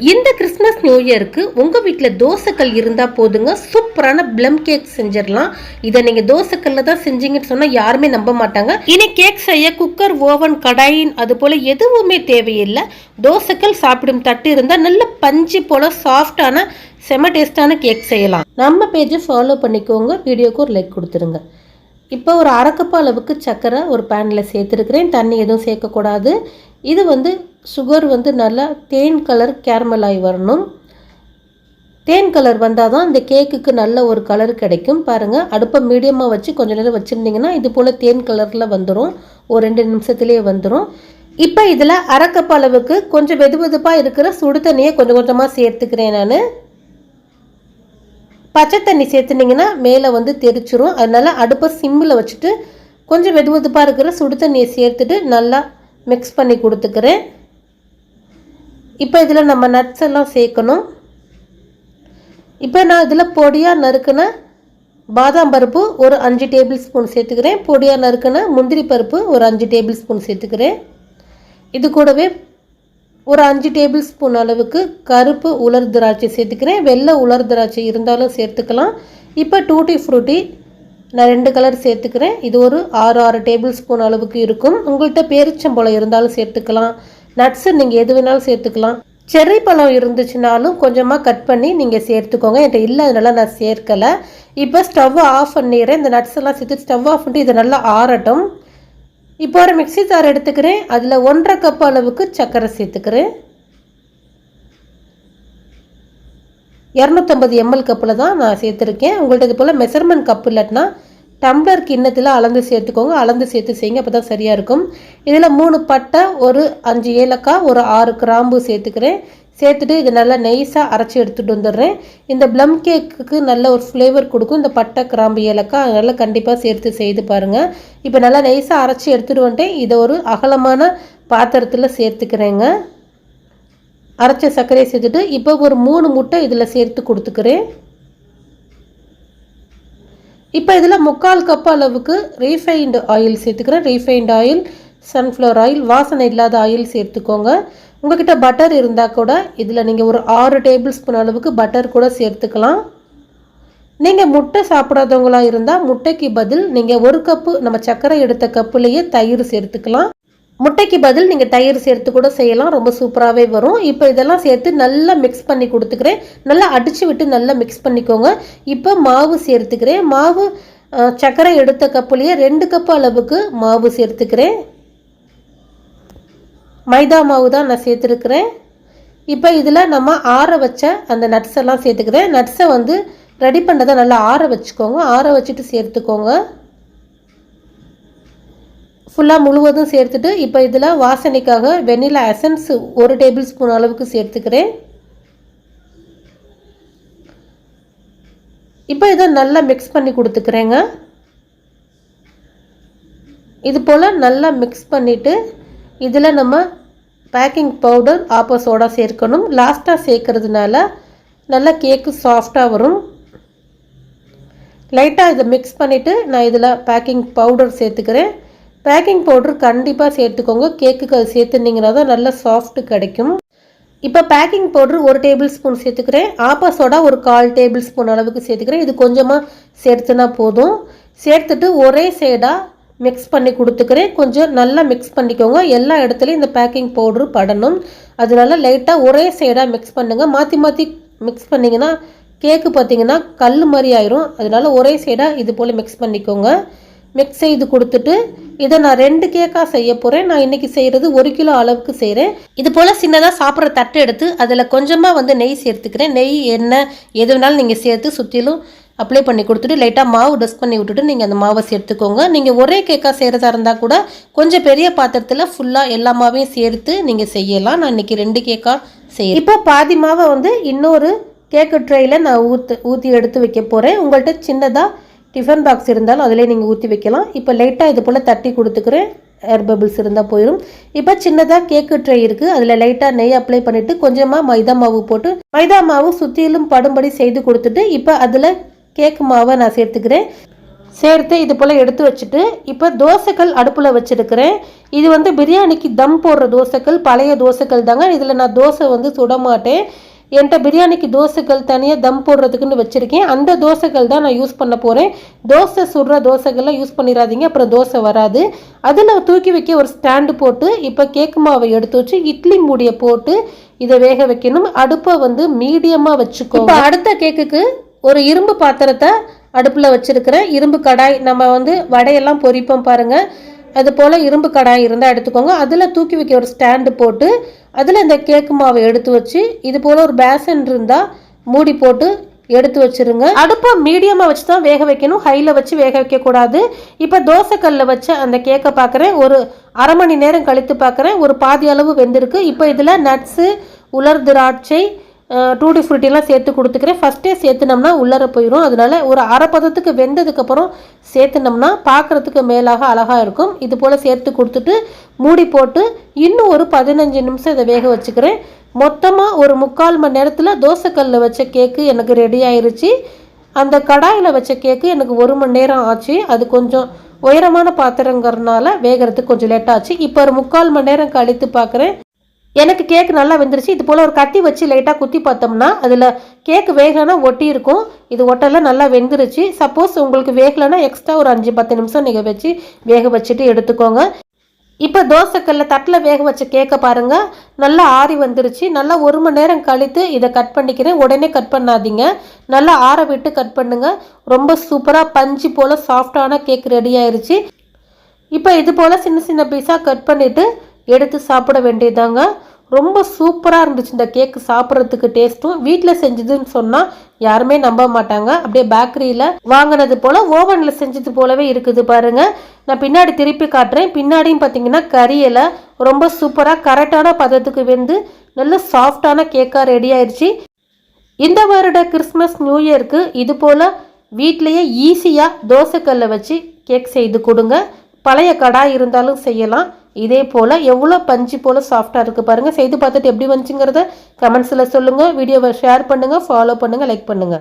இந்த Christmas new இயருக்கு உங்கள் வீட்டில் தோசைக்கல் இருந்தால் போதுங்க, சூப்பரான ப்ளம் கேக் செஞ்சிடலாம். இதை நீங்கள் தோசைக்கல்ல தான் செஞ்சீங்கன்னு சொன்னால் யாருமே நம்ப மாட்டாங்க. இனி கேக் செய்ய குக்கர், ஓவன், கடாயின் அது போல் எதுவுமே தேவையில்லை. தோசைக்கல் சாப்பிடும் தட்டு இருந்தால் நல்ல பஞ்சு போல் சாஃப்டான செம டேஸ்டான கேக் செய்யலாம். நம்ம பேஜை ஃபாலோ பண்ணிக்கோங்க, வீடியோக்கு ஒரு லைக் கொடுத்துருங்க. இப்போ ஒரு அரை கப் அளவுக்கு சர்க்கரை ஒரு பேனில் சேர்த்துருக்கிறேன். தண்ணி எதுவும் சேர்க்கக்கூடாது. இது சுகர் நல்லா தேன் கலர் கேரமல் ஆகி வரணும். தேன் கலர் வந்தால் தான் இந்த கேக்குக்கு நல்ல ஒரு கலர் கிடைக்கும். பாருங்கள், அடுப்பை மீடியமாக வச்சு கொஞ்சம் நேரம் வச்சுருந்தீங்கன்னா இது போல் தேன் கலரில் வந்துடும். ஒரு 2 நிமிஷத்துலேயே வந்துடும். இப்போ இதில் அரை கப் அளவுக்கு கொஞ்சம் வெது வெதுப்பாக இருக்கிற சுடு தண்ணியை கொஞ்சம் கொஞ்சமாக சேர்த்துக்கிறேன். நான் பச்சை தண்ணி சேர்த்துனிங்கன்னா மேலே தெரிச்சிரும். அதனால் அடுப்பை சிம்மில் வச்சுட்டு கொஞ்சம் வெது வெதுப்பாக இருக்கிற சுடு தண்ணியை சேர்த்துட்டு நல்லா மிக்ஸ் பண்ணி கொடுத்துக்கிறேன். இப்போ இதில் நம்ம நட்ஸ் எல்லாம் சேர்க்கணும். இப்போ நான் இதில் பொடியாக நறுக்கின பாதாம் பருப்பு ஒரு 5 டேபிள் ஸ்பூன் சேர்த்துக்கிறேன். பொடியாக நறுக்கின முந்திரி பருப்பு ஒரு 5 டேபிள் ஸ்பூன் சேர்த்துக்கிறேன். இது கூடவே ஒரு 5 டேபிள் ஸ்பூன் அளவுக்கு கருப்பு உலர் திராட்சை சேர்த்துக்கிறேன். வெள்ளை உலர் திராட்சை இருந்தாலும் சேர்த்துக்கலாம். இப்போ டூட்டி ஃப்ரூட்டி நான் 2 கலர் சேர்த்துக்கிறேன். இது ஒரு 6 டேபிள் ஸ்பூன் அளவுக்கு இருக்கும். உங்கள்கிட்ட பேரிச்சம்பழம் இருந்தாலும் சேர்த்துக்கலாம். நட்ஸு நீங்கள் எது வேணாலும் சேர்த்துக்கலாம். செர்ரி பழம் இருந்துச்சுனாலும் கொஞ்சமாக கட் பண்ணி நீங்கள் சேர்த்துக்கோங்க. என்கிட்ட இல்லை, அதனால நான் சேர்க்கலை. இப்போ ஸ்டவ் ஆஃப் பண்ணிடுறேன். இந்த நட்ஸ் எல்லாம் சேர்த்து ஸ்டவ் ஆஃப் பண்ணி இதை நல்லா ஆறட்டும். இப்போ ஒரு மிக்ஸி ஜார் எடுத்துக்கிறேன். அதில் 1.5 கப் அளவுக்கு சர்க்கரை சேர்த்துக்கிறேன். 250 ml கப்பில் தான் நான் சேர்த்துருக்கேன். உங்கள்கிட்ட இது போல் மெஷர்மெண்ட் கப் இல்லாட்டினா டம்ளர் கிண்ணத்தில் அளந்து சேர்த்துக்கோங்க. அளந்து சேர்த்து செய்யுங்க, அப்போ தான் சரியாக இருக்கும். இதில் 3 பட்டை, ஒரு 5 ஏலக்காய், ஒரு 6 கிராம்பு சேர்த்துக்கிறேன். சேர்த்துட்டு இது நல்லா நைஸாக அரைச்சி எடுத்துகிட்டு வந்துடுறேன். இந்த ப்ளம் கேக்குக்கு நல்ல ஒரு ஃப்ளேவர் கொடுக்கும் இந்த பட்டை, கிராம்பு, ஏலக்காய். அதனால் கண்டிப்பாக சேர்த்து செய்து பாருங்கள். இப்போ நல்லா நைஸாக அரைச்சி எடுத்துகிட்டு வந்துட்டேன். இதை ஒரு அகலமான பாத்திரத்தில் சேர்த்துக்கிறேங்க. அரைச்ச சர்க்கரையை சேர்த்துட்டு இப்போ ஒரு 3 முட்டை இதில் சேர்த்து கொடுத்துக்கிறேன். இப்போ இதில் 3/4 கப் அளவுக்கு ரீஃபைண்டு ஆயில் சேர்த்துக்கிறேன். ரீஃபைண்ட் ஆயில், சன்ஃப்ளவர் ஆயில், வாசனை இல்லாத ஆயில் சேர்த்துக்கோங்க. உங்கள்கிட்ட பட்டர் இருந்தால் கூட இதில் நீங்கள் ஒரு 6 டேபிள் ஸ்பூன் அளவுக்கு பட்டர் கூட சேர்த்துக்கலாம். நீங்கள் முட்டை சாப்பிடாதவங்களாக இருந்தால் முட்டைக்கு பதில் நீங்கள் 1 கப்பு நம்ம சர்க்கரை எடுத்த கப்புலேயே தயிர் சேர்த்துக்கலாம். முட்டைக்கு பதில் நீங்கள் தயிர் சேர்த்து கூட செய்யலாம். ரொம்ப சூப்பராகவே வரும். இப்போ இதெல்லாம் சேர்த்து நல்லா மிக்ஸ் பண்ணி கொடுத்துக்கிறேன். நல்லா அடித்து விட்டு நல்லா மிக்ஸ் பண்ணிக்கோங்க. இப்போ மாவு சேர்த்துக்கிறேன். மாவு சர்க்கரை எடுத்த கப்புலேயே 2 கப்பு அளவுக்கு மாவு சேர்த்துக்கிறேன். மைதா மாவு தான் நான் சேர்த்துருக்கிறேன். இப்போ இதில் நம்ம ஆற வச்ச அந்த நட்ஸ் எல்லாம் சேர்த்துக்கிறேன். நட்ஸை ரெடி பண்ணதை நல்லா ஆற வச்சுக்கோங்க. ஆற வச்சுட்டு சேர்த்துக்கோங்க. ஃபுல்லாக முழுவதும் சேர்த்துட்டு இப்போ இதில் வாசனைக்காக வெனிலா எசன்ஸ் 1 டேபிள் ஸ்பூன் அளவுக்கு சேர்த்துக்கிறேன். இப்போ இதை நல்லா மிக்ஸ் பண்ணி கொடுத்துக்கிறேங்க. இது போல் நல்லா மிக்ஸ் பண்ணிவிட்டு இதில் நம்ம பேக்கிங் பவுடர், ஆப்ப சோடா சேர்க்கணும். லாஸ்ட்டாக சேர்க்கறதுனால நல்லா கேக்கு சாஃப்டாக வரும். லைட்டாக இதை மிக்ஸ் பண்ணிவிட்டு நான் இதில் பேக்கிங் பவுடர் சேர்த்துக்கிறேன். பேக்கிங் பவுடர் கண்டிப்பாக சேர்த்துக்கோங்க. கேக்குக்கு அது சேர்த்துனீங்கன்னா தான் நல்லா சாஃப்ட்டு கிடைக்கும். இப்போ பேக்கிங் பவுடர் 1 டேபிள் ஸ்பூன் சேர்த்துக்கிறேன். ஆப்பா சோடா ஒரு 1/4 டேபிள் ஸ்பூன் அளவுக்கு சேர்த்துக்கிறேன். இது கொஞ்சமாக சேர்த்துனா போதும். சேர்த்துட்டு ஒரே சைடாக மிக்ஸ் பண்ணி கொடுத்துக்கிறேன். கொஞ்சம் நல்லா மிக்ஸ் பண்ணிக்கோங்க. எல்லா இடத்துலையும் இந்த பேக்கிங் பவுடர் படணும். அதனால லைட்டாக ஒரே சைடாக மிக்ஸ் பண்ணுங்கள். மாற்றி மாற்றி மிக்ஸ் பண்ணிங்கன்னா கேக்கு பார்த்திங்கன்னா கல் மாதிரி ஆயிரும். அதனால ஒரே சைடாக இது போல் மிக்ஸ் பண்ணிக்கோங்க. மிக்ஸ் செய்து கொடுத்துட்டு இதை நான் 2 கேக்காக செய்ய போகிறேன். நான் இன்றைக்கி செய்கிறது 1 கிலோ அளவுக்கு செய்கிறேன். இது போல் சின்னதாக சாப்பிட்ற தட்டு எடுத்து அதில் கொஞ்சமாக நெய் சேர்த்துக்கிறேன். நெய், எண்ணெய் எது வேணாலும் நீங்கள் சேர்த்து சுற்றிலும் அப்ளை பண்ணி கொடுத்துட்டு லைட்டாக மாவு டஸ்ட் பண்ணி விட்டுட்டு நீங்கள் அந்த மாவை சேர்த்துக்கோங்க. நீங்கள் ஒரே கேக்காக செய்கிறதா இருந்தால் கூட கொஞ்சம் பெரிய பாத்திரத்தில் ஃபுல்லாக எல்லா மாவையும் சேர்த்து நீங்கள் செய்யலாம். நான் இன்றைக்கி 2 கேக்காக செய்கிறேன். இப்போ பாதி மாவை இன்னொரு கேக்கு ட்ரையில் நான் ஊற்றி எடுத்து வைக்க போகிறேன். உங்கள்கிட்ட சின்னதாக டிஃபன் பாக்ஸ் இருந்தாலும் அதிலே நீங்கள் ஊற்றி வைக்கலாம். இப்போ லைட்டாக இது போல் தட்டி கொடுத்துக்கிறேன். ஏர் பபிள்ஸ் இருந்தால் போயிடும். இப்போ சின்னதாக கேக்கு ட்ரை இருக்குது. அதில் லைட்டாக நெய் அப்ளை பண்ணிவிட்டு கொஞ்சமாக மைதா மாவு போட்டு மைதா மாவு சுற்றிலும் படும்படி செய்து கொடுத்துட்டு இப்போ அதில் கேக்கு மாவை நான் சேர்த்துக்கிறேன். சேர்த்து இது போல் எடுத்து வச்சுட்டு இப்போ தோசைக்கல் அடுப்பில் வச்சுருக்கிறேன். இது வந்து பிரியாணிக்கு தம் போடுற தோசைக்கல், பழைய தோசைக்கல் தாங்க. இதில் நான் தோசை வந்து சுட மாட்டேன். என்கிட்ட பிரியாணிக்கு தோசைக்கல் தனியாக தம் போடுறதுக்குன்னு வச்சுருக்கேன். அந்த தோசைக்கல் தான் நான் யூஸ் பண்ண போகிறேன். தோசை சுடுற தோசைக்கல்லாம் யூஸ் பண்ணிடாதீங்க, அப்புறம் தோசை வராது. அதில் தூக்கி வைக்க ஒரு ஸ்டாண்டு போட்டு இப்போ கேக்கு மாவை எடுத்து வச்சு இட்லி மூடியை போட்டு இதை வேக வைக்கணும். அடுப்பை வந்து மீடியமாக வச்சுக்கோங்க. இப்போ அடுத்த கேக்குக்கு ஒரு இரும்பு பாத்திரத்தை அடுப்பில் வச்சுருக்கிறேன். இரும்பு கடாய், நம்ம வந்து வடையெல்லாம் பொரிப்போம் பாருங்கள், அது போல் இரும்பு கடாய் இருந்தால் எடுத்துக்கோங்க. அதில் தூக்கி வைக்க ஒரு ஸ்டாண்டு போட்டு அதில் இந்த கேக்கு மாவை எடுத்து வச்சு இது போல் ஒரு பேசன் இருந்தால் மூடி போட்டு எடுத்து வச்சுருங்க. அடுப்பை மீடியமாக வச்சு தான் வேக வைக்கணும், ஹையில் வச்சு வேக வைக்கக்கூடாது. இப்போ தோசைக்கல்லில் வச்சு அந்த கேக்கை பார்க்குறேன். ஒரு அரை மணி நேரம் கழித்து பார்க்குறேன், ஒரு பாதி அளவு வெந்திருக்கு. இப்போ இதில் நட்ஸு, உலர் திராட்சை, டூட்டி ஃப்ரூட்டிலாம் சேர்த்து கொடுத்துக்கிறேன். ஃபஸ்ட்டே சேர்த்துனோம்னா உள்ளர போயிடும். அதனால் ஒரு அரை பதத்துக்கு வெந்ததுக்கப்புறம் சேர்த்துனோம்னா பார்க்குறதுக்கு மேலாக அழகாக இருக்கும். இது போல் சேர்த்து கொடுத்துட்டு மூடி போட்டு இன்னும் ஒரு 15 நிமிஷம் இதை வேக வச்சுக்கிறேன். மொத்தமாக ஒரு 3/4 மணி நேரத்தில் தோசைக்கல்லில் வச்ச கேக்கு எனக்கு ரெடி ஆயிடுச்சு. அந்த கடாயில் வச்ச கேக்கு எனக்கு 1 மணி நேரம் ஆச்சு. அது கொஞ்சம் உயரமான பாத்திரங்கிறதுனால வேகிறதுக்கு கொஞ்சம் லேட்டாச்சு. இப்போ ஒரு 3/4 மணி நேரம் கழித்து பார்க்குறேன், எனக்கு கேக்கு நல்லா வெந்துருச்சு. இது போல் ஒரு கத்தி வச்சு லைட்டாக குத்தி பார்த்தோம்னா அதில் கேக்கு வேகலைன்னா ஒட்டி இருக்கும். இது ஒட்டலை, நல்லா வெந்துருச்சு. சப்போஸ் உங்களுக்கு வேகலைன்னா எக்ஸ்ட்ரா ஒரு 5-10 நிமிஷம் நீங்கள் வச்சு வேக வச்சுட்டு எடுத்துக்கோங்க. இப்போ தோசைக்கல்ல தட்டில் வேக வச்ச கேக்கை பாருங்கள், நல்லா ஆறி வந்துருச்சு. நல்லா 1 மணி நேரம் கழித்து இதை கட் பண்ணிக்கிறேன். உடனே கட் பண்ணாதீங்க, நல்லா ஆற விட்டு கட் பண்ணுங்கள். ரொம்ப சூப்பராக பஞ்சு போல் சாஃப்டான கேக் ரெடி ஆயிடுச்சு. இப்போ இது போல் சின்ன சின்ன பீஸாக கட் பண்ணிவிட்டு எடுத்து சாப்பிட வேண்டியதாங்க. ரொம்ப சூப்பராக இருந்துச்சு இந்த கேக்கு, சாப்பிட்றதுக்கு டேஸ்ட்டும். வீட்டில் செஞ்சதுன்னு சொன்னால் யாருமே நம்ப மாட்டாங்க. அப்படியே பேக்கரியில் வாங்கினது போல் ஓவனில் செஞ்சது போலவே இருக்குது பாருங்கள். நான் பின்னாடி திருப்பி காட்டுறேன். பின்னாடியும் பார்த்தீங்கன்னா கறியில் ரொம்ப சூப்பராக கரெக்டான பதத்துக்கு வெந்து நல்ல சாஃப்டான கேக்காக ரெடி ஆயிடுச்சு. இந்த வருட கிறிஸ்மஸ் நியூ இயருக்கு இது போல் வீட்லேயே ஈஸியாக தோசைக்கல்லை வச்சு கேக் செய்து கொடுங்க. பழைய கடாய் இருந்தாலும் செய்யலாம். இதே போல் எவ்வளோ பஞ்சு போல் சாஃப்டாக இருக்குது பாருங்கள். செய்து பார்த்துட்டு எப்படி வந்துச்சுங்கிறத கமெண்ட்ஸில் சொல்லுங்கள். வீடியோவை ஷேர் பண்ணுங்கள், ஃபாலோ பண்ணுங்கள், லைக் பண்ணுங்கள்.